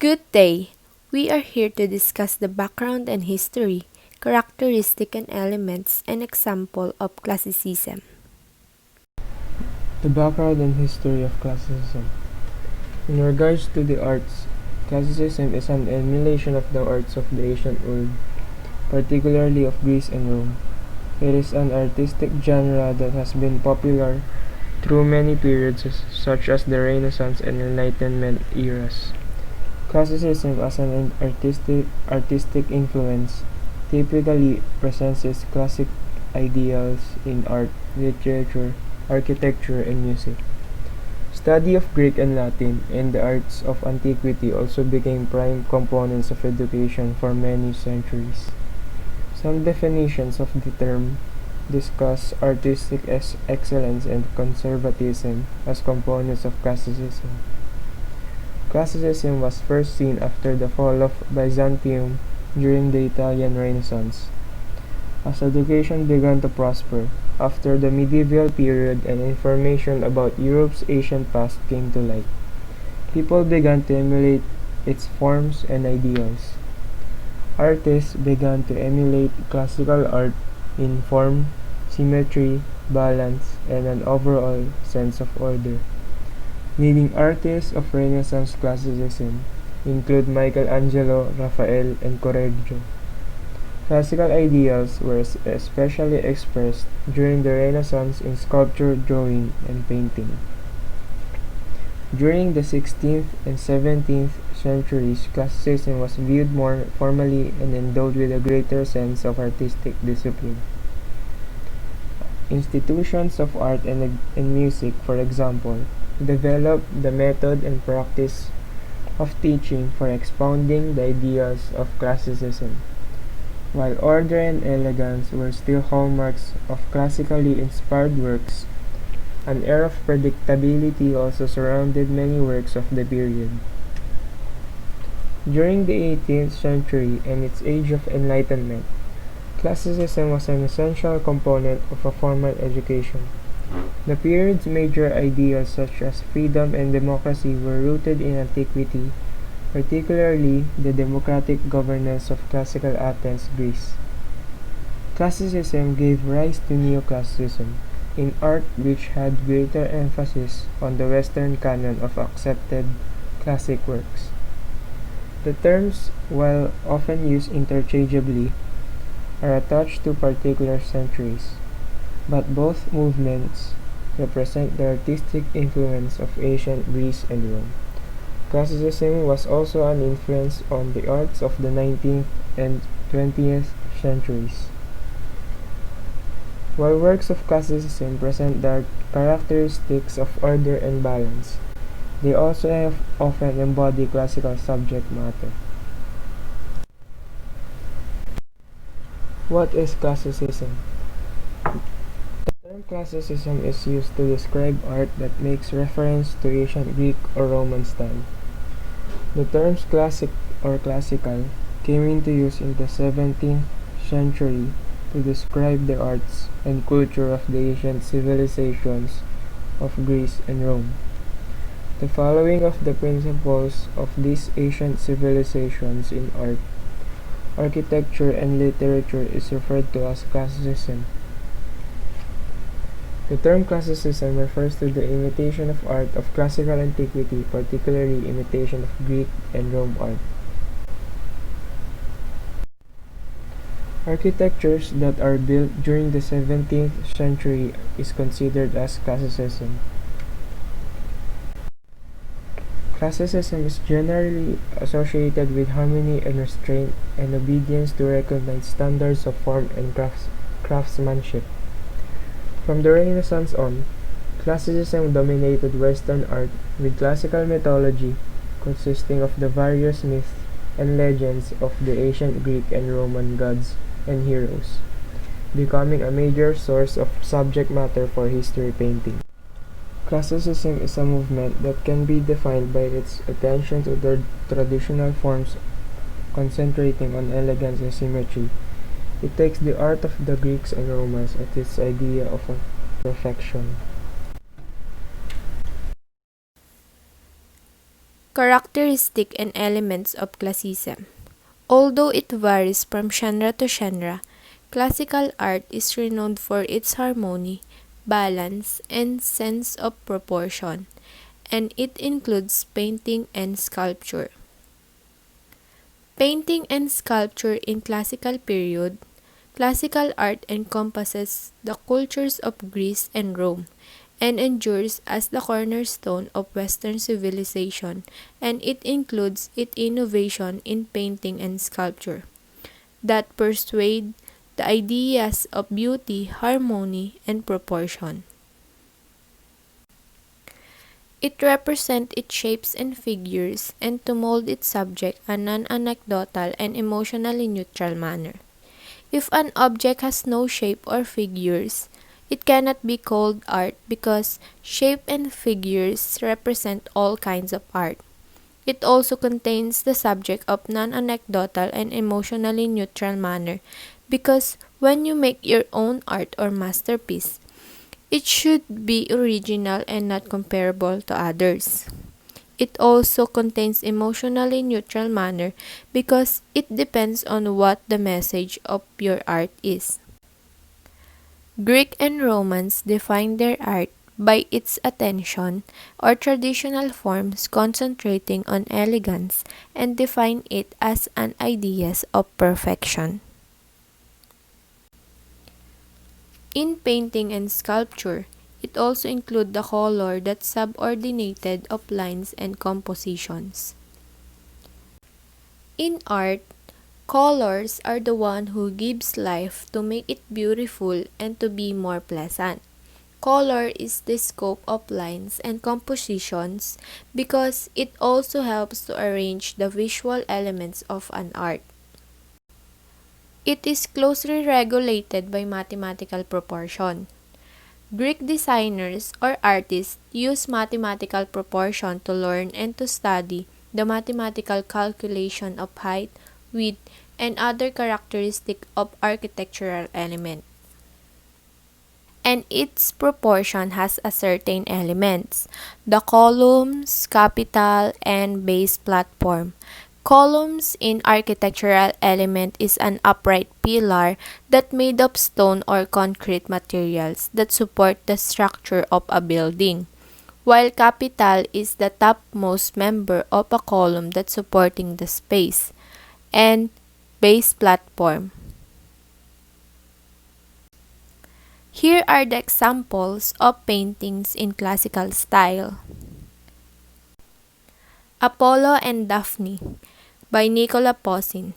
Good day. We are here to discuss the background and history, characteristic and elements, and example of classicism. The background and history of classicism. In regards to the arts, classicism is an emulation of the arts of the ancient world, particularly of Greece and Rome. It is an artistic genre that has been popular through many periods such as the Renaissance and Enlightenment eras. Classicism as an artistic influence typically presents its classic ideals in art, literature, architecture, and music. Study of Greek and Latin and the arts of antiquity also became prime components of education for many centuries. Some definitions of the term discuss artistic excellence and conservatism as components of classicism. Classicism was first seen after the fall of Byzantium during the Italian Renaissance. As education began to prosper after the medieval period and information about Europe's ancient past came to light, people began to emulate its forms and ideals. Artists began to emulate classical art in form, symmetry, balance, and an overall sense of order. Leading artists of Renaissance classicism include Michelangelo, Raphael, and Correggio. Classical ideals were especially expressed during the Renaissance in sculpture, drawing, and painting. During the 16th and 17th centuries, classicism was viewed more formally and endowed with a greater sense of artistic discipline. Institutions of art and music, for example, developed the method and practice of teaching for expounding the ideas of classicism. While order and elegance were still hallmarks of classically inspired works, an air of predictability also surrounded many works of the period. During the 18th century and its age of enlightenment, classicism was an essential component of a formal education. The period's major ideas such as freedom and democracy were rooted in antiquity, particularly the democratic governance of classical Athens, Greece. Classicism gave rise to neoclassicism, in art which had greater emphasis on the Western canon of accepted classic works. The terms, while often used interchangeably, are attached to particular centuries, but both movements represent the artistic influence of ancient Greece and Rome. Classicism was also an influence on the arts of the 19th and 20th centuries. While works of classicism present the characteristics of order and balance, they also often embody classical subject matter. What is classicism? The term classicism is used to describe art that makes reference to ancient Greek or Roman style. The terms classic or classical came into use in the 17th century to describe the arts and culture of the ancient civilizations of Greece and Rome. The following of the principles of these ancient civilizations in art, architecture, and literature is referred to as classicism. The term classicism refers to the imitation of art of classical antiquity, particularly imitation of Greek and Rome art. Architectures that are built during the 17th century is considered as classicism. Classicism is generally associated with harmony and restraint and obedience to recognized standards of form and craftsmanship. From the Renaissance on, classicism dominated Western art with classical mythology consisting of the various myths and legends of the ancient Greek and Roman gods and heroes, becoming a major source of subject matter for history painting. Classicism is a movement that can be defined by its attention to the traditional forms concentrating on elegance and symmetry. It takes the art of the Greeks and Romans at its idea of perfection. Characteristic and elements of classicism. Although it varies from genre to genre, classical art is renowned for its harmony, balance, and sense of proportion, and it includes painting and sculpture. Painting and sculpture in classical period. Classical art encompasses the cultures of Greece and Rome, and endures as the cornerstone of Western civilization, and it includes its innovation in painting and sculpture that persuade the ideas of beauty, harmony, and proportion. It represents its shapes and figures, and to mold its subject in a non-anecdotal and emotionally neutral manner. If an object has no shape or figures, it cannot be called art because shape and figures represent all kinds of art. It also contains the subject of non-anecdotal and emotionally neutral manner because when you make your own art or masterpiece, it should be original and not comparable to others. It also contains emotionally neutral manner because it depends on what the message of your art is. Greek and Romans defined their art by its attention or traditional forms concentrating on elegance and define it as an ideas of perfection. In painting and sculpture, it also includes the color that's subordinated of lines and compositions. In art, colors are the one who gives life to make it beautiful and to be more pleasant. Color is the scope of lines and compositions because it also helps to arrange the visual elements of an art. It is closely regulated by mathematical proportion. Greek designers or artists use mathematical proportion to learn and to study the mathematical calculation of height, width, and other characteristics of architectural element. And its proportion has a certain elements, the columns, capital, and base platform. Columns in architectural element is an upright pillar that made of stone or concrete materials that support the structure of a building, while capital is the topmost member of a column that supporting the space, and base platform. Here are the examples of paintings in classical style. Apollo and Daphne by Nicola Poussin.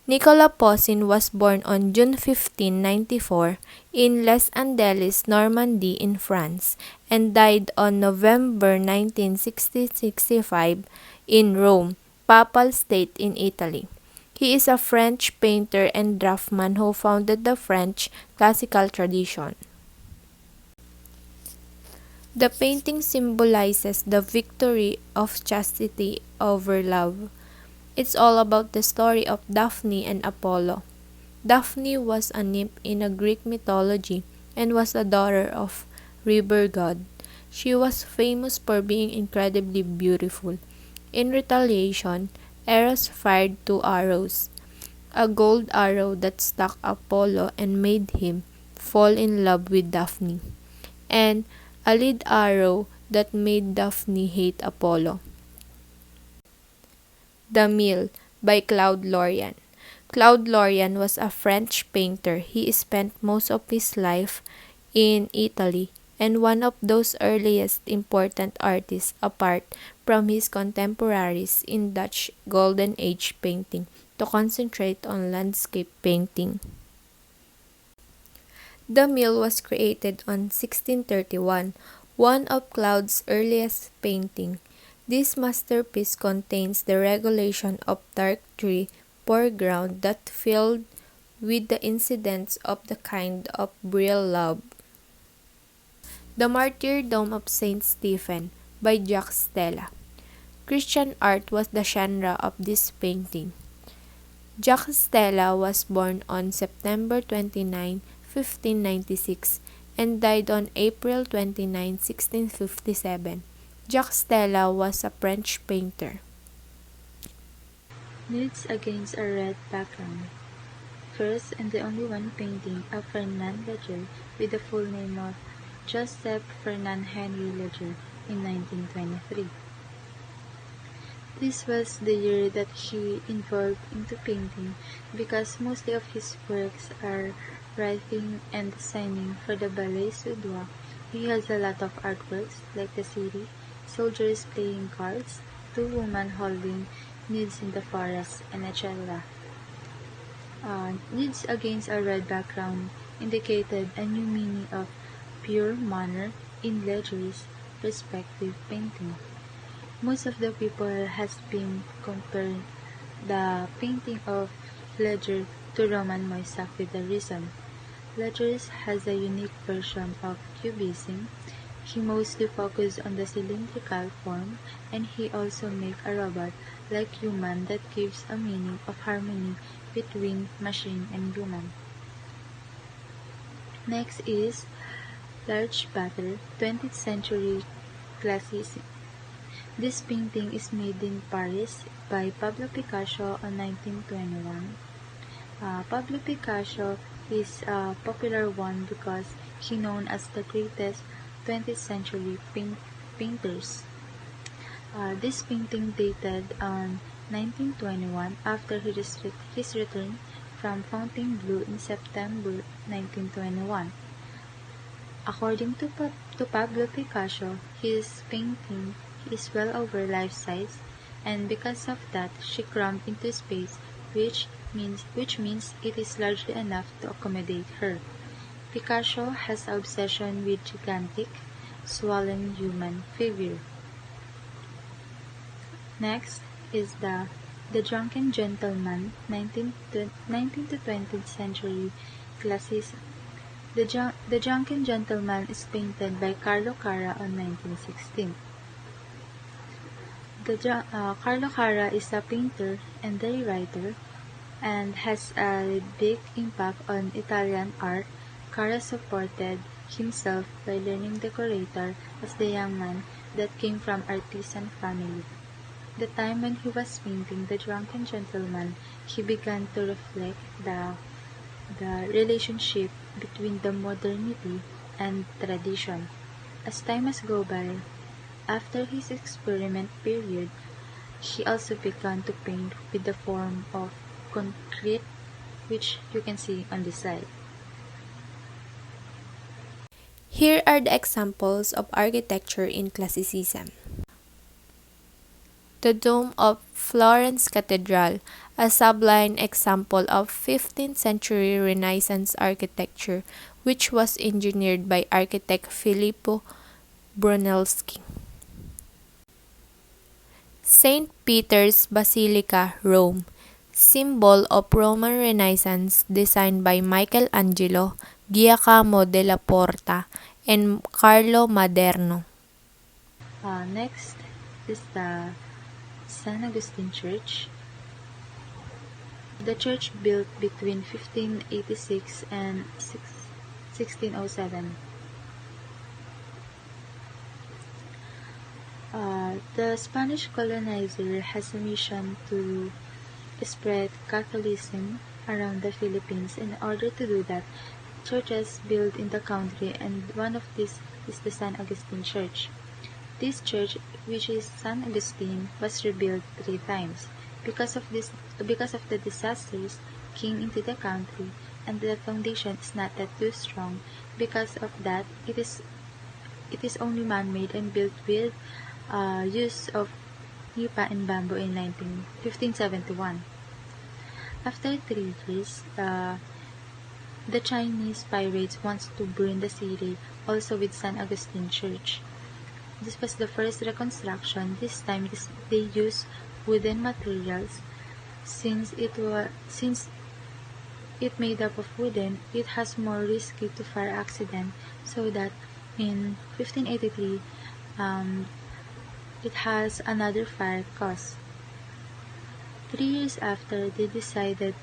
Nicola Poussin was born on June 15, 1994 in Les Andelys, Normandy in France and died on November 19, 1965 in Rome, Papal State in Italy. He is a French painter and draftsman who founded the French classical tradition. The painting symbolizes the victory of chastity over love. It's all about the story of Daphne and Apollo. Daphne was a nymph in a Greek mythology and was the daughter of river god. She was famous for being incredibly beautiful. In retaliation, Eros fired 2 arrows, a gold arrow that struck Apollo and made him fall in love with Daphne, and a lead arrow that made Daphne hate Apollo. The Mill by Claude Lorrain. Claude Lorrain was a French painter. He spent most of his life in Italy and one of those earliest important artists apart from his contemporaries in Dutch Golden Age painting to concentrate on landscape painting. The Mill was created on 1631, one of Claude's earliest painting. This masterpiece contains the regulation of dark tree foreground that filled with the incidents of the kind of real love. The Martyrdom of Saint Stephen by Jacques Stella. Christian art was the genre of this painting. Jacques Stella was born on September 29, 1596 and died on April 29, 1657. Jacques Stella was a French painter. Nudes against a red background. First and the only one painting of Fernand Léger with the full name of Joseph Fernand Henry Léger in 1923. This was the year that he involved into painting because mostly of his works are writing and designing for the Ballet Suédois. He has a lot of artworks like the city, soldiers playing cards, two women holding nudes in the forest, and etc. Nudes against a red background indicated a new meaning of pure manner in Léger's perspective painting. Most of the people has been compared the painting of Léger to Roman Moissac with a reason. Léger has a unique version of cubism. He mostly focused on the cylindrical form, and he also made a robot like human that gives a meaning of harmony between machine and human. Next is Large Battle, 20th Century Classicism. This painting is made in Paris by Pablo Picasso in 1921. Pablo Picasso is a popular one because he known as the greatest 20th century painters. This painting dated on 1921 after his return from Fontainebleau in September 1921. According to Pablo Picasso, his painting is well over life-size, and because of that, she crammed into space, which means it is largely enough to accommodate her. Picasso has an obsession with gigantic, swollen human figure. Next is the Drunken Gentleman, 19th to 20th century Classicism. The Drunken Gentleman is painted by Carlo Carra in 1916. Carlo Carra is a painter and a writer and has a big impact on Italian art. Carra supported himself by learning decorator as the young man that came from artisan family. The time when he was painting The Drunken Gentleman, he began to reflect the relationship between the modernity and tradition. As time has gone by, after his experiment period, he also began to paint with the form of concrete, which you can see on the side. Here are the examples of architecture in Classicism. The dome of Florence Cathedral, a sublime example of 15th century Renaissance architecture, which was engineered by architect Filippo Brunelleschi. St. Peter's Basilica, Rome, symbol of Roman Renaissance designed by Michelangelo, Giacomo della Porta, and Carlo Maderno. Next is the San Agustin Church. The church built between 1586 and 1607. The Spanish colonizer has a mission to spread Catholicism around the Philippines. In order to do that, churches built in the country, and one of these is the San Agustin Church. This church, which is San Agustin, was rebuilt 3 times. Because of the disasters came into the country, and the foundation is not that too strong. Because of that, it is only man-made and built with use of nipa and bamboo in 1571. After 3 years, the Chinese pirates wants to burn the city, also with San Agustin Church. This was the first reconstruction. This time they used wooden materials. Since it made up of wooden, it has more risky to fire accident, so that in 1583 it has another fire cause. 3 years after, they decided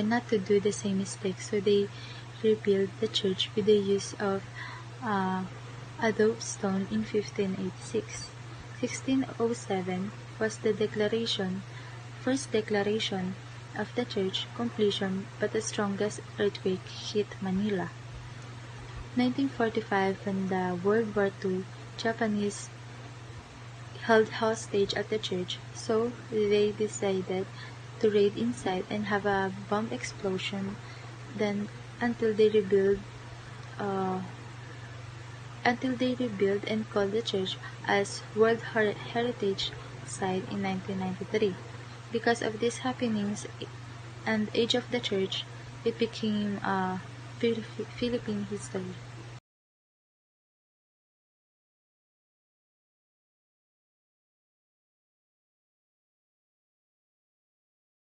not to do the same mistake, so they rebuilt the church with the use of adobe stone in 1586. 1607 was the first declaration of the church completion, but the strongest earthquake hit Manila. 1945, when the World War II Japanese held hostage at the church, so they decided to raid inside and have a bomb explosion. Then, until they rebuild, uh, and called the church as World Heritage Site in 1993. Because of these happenings and age of the church, it became Philippine history.